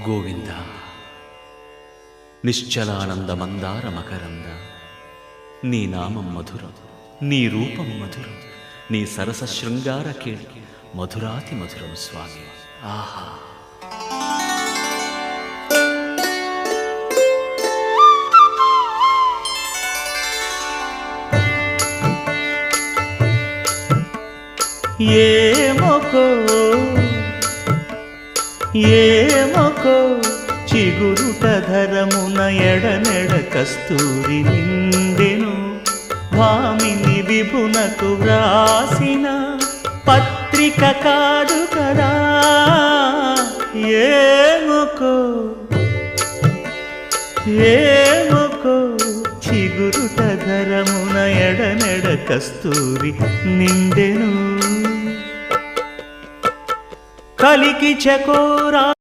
గోవింద నిశ్చలానంద మందార మకరంద నీ నామం మధురం, నీ రూపం మధురం, నీ సరస శృంగార కేళి మధురాతి మధురం స్వామి. ఆహా! ఏమొకో చిగురుట ధరమున ఎడనెడ కస్తూరి నిండెను, భామిని విభునకు వ్రాసిన పత్రిక కాదు కదా. ఏమొకో చిగురుట ధరమున ఎడనెడ కస్తూరి నిండెను, కలికి చకోరా